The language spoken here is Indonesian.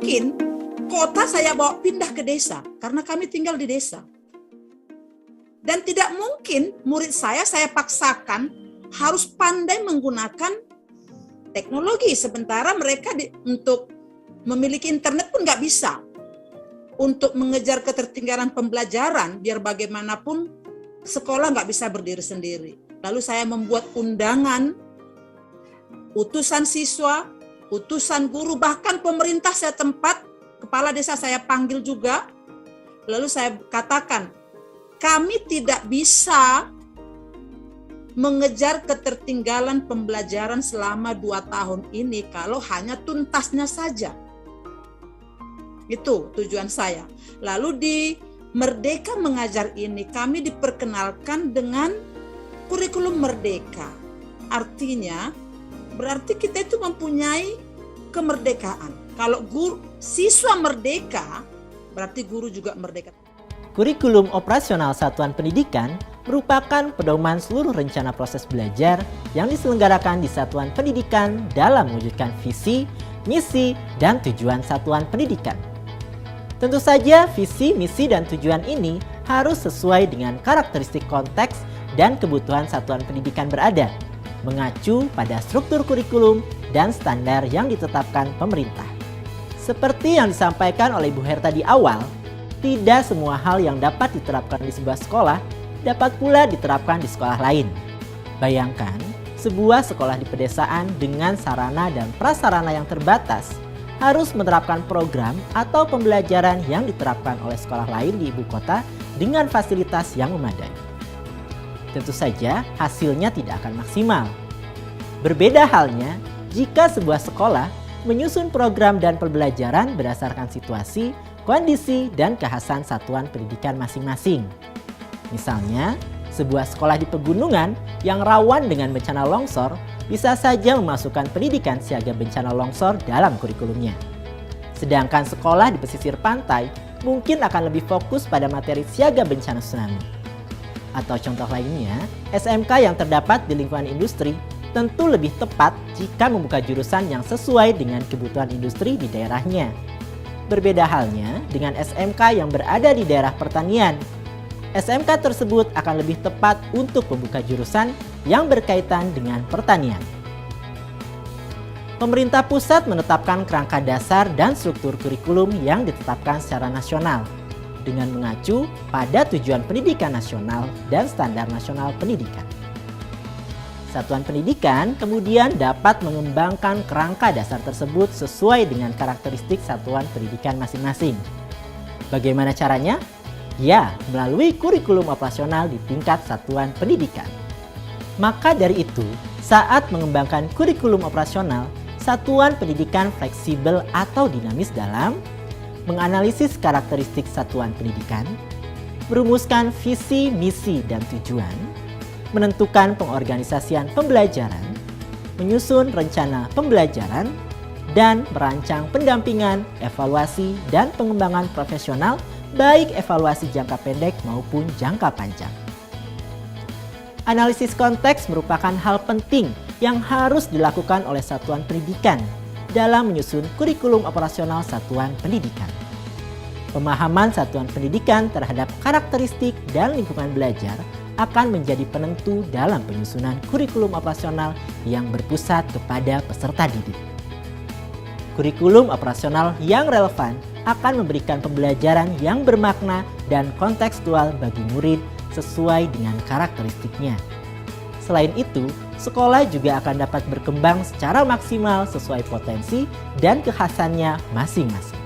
mungkin kota saya bawa pindah ke desa, karena kami tinggal di desa. Dan tidak mungkin murid saya paksakan harus pandai menggunakan teknologi, sementara mereka untuk memiliki internet pun nggak bisa. Untuk mengejar ketertinggalan pembelajaran, biar bagaimanapun sekolah nggak bisa berdiri sendiri. Lalu saya membuat undangan, utusan siswa, utusan guru, bahkan pemerintah setempat, kepala desa saya panggil juga. Lalu saya katakan, kami tidak bisa mengejar ketertinggalan pembelajaran selama 2 tahun ini kalau hanya tuntasnya saja. Itu tujuan saya. Lalu di Merdeka Mengajar ini kami diperkenalkan dengan kurikulum merdeka. Artinya berarti kita itu mempunyai kemerdekaan. Kalau siswa merdeka, berarti guru juga merdeka. Kurikulum operasional satuan pendidikan merupakan pedoman seluruh rencana proses belajar yang diselenggarakan di satuan pendidikan dalam mewujudkan visi, misi, dan tujuan satuan pendidikan. Tentu saja visi, misi, dan tujuan ini harus sesuai dengan karakteristik konteks dan kebutuhan satuan pendidikan berada, mengacu pada struktur kurikulum dan standar yang ditetapkan pemerintah. Seperti yang disampaikan oleh Ibu Herta di awal, tidak semua hal yang dapat diterapkan di sebuah sekolah dapat pula diterapkan di sekolah lain. Bayangkan, sebuah sekolah di pedesaan dengan sarana dan prasarana yang terbatas harus menerapkan program atau pembelajaran yang diterapkan oleh sekolah lain di ibu kota dengan fasilitas yang memadai. Tentu saja hasilnya tidak akan maksimal. Berbeda halnya jika sebuah sekolah menyusun program dan pembelajaran berdasarkan situasi, kondisi, dan kekhasan satuan pendidikan masing-masing. Misalnya, sebuah sekolah di pegunungan yang rawan dengan bencana longsor bisa saja memasukkan pendidikan siaga bencana longsor dalam kurikulumnya. Sedangkan sekolah di pesisir pantai mungkin akan lebih fokus pada materi siaga bencana tsunami. Atau contoh lainnya, SMK yang terdapat di lingkungan industri tentu lebih tepat jika membuka jurusan yang sesuai dengan kebutuhan industri di daerahnya. Berbeda halnya dengan SMK yang berada di daerah pertanian. SMK tersebut akan lebih tepat untuk membuka jurusan yang berkaitan dengan pertanian. Pemerintah pusat menetapkan kerangka dasar dan struktur kurikulum yang ditetapkan secara nasional dengan mengacu pada tujuan pendidikan nasional dan standar nasional pendidikan. Satuan pendidikan kemudian dapat mengembangkan kerangka dasar tersebut sesuai dengan karakteristik satuan pendidikan masing-masing. Bagaimana caranya? Ya, melalui kurikulum operasional di tingkat satuan pendidikan. Maka dari itu, saat mengembangkan kurikulum operasional, satuan pendidikan fleksibel atau dinamis dalam menganalisis karakteristik satuan pendidikan, merumuskan visi, misi, dan tujuan, menentukan pengorganisasian pembelajaran, menyusun rencana pembelajaran, dan merancang pendampingan, evaluasi, dan pengembangan profesional baik evaluasi jangka pendek maupun jangka panjang. Analisis konteks merupakan hal penting yang harus dilakukan oleh satuan pendidikan dalam menyusun kurikulum operasional satuan pendidikan. Pemahaman satuan pendidikan terhadap karakteristik dan lingkungan belajar akan menjadi penentu dalam penyusunan kurikulum operasional yang berpusat kepada peserta didik. Kurikulum operasional yang relevan akan memberikan pembelajaran yang bermakna dan kontekstual bagi murid sesuai dengan karakteristiknya. Selain itu, sekolah juga akan dapat berkembang secara maksimal sesuai potensi dan kekhasannya masing-masing.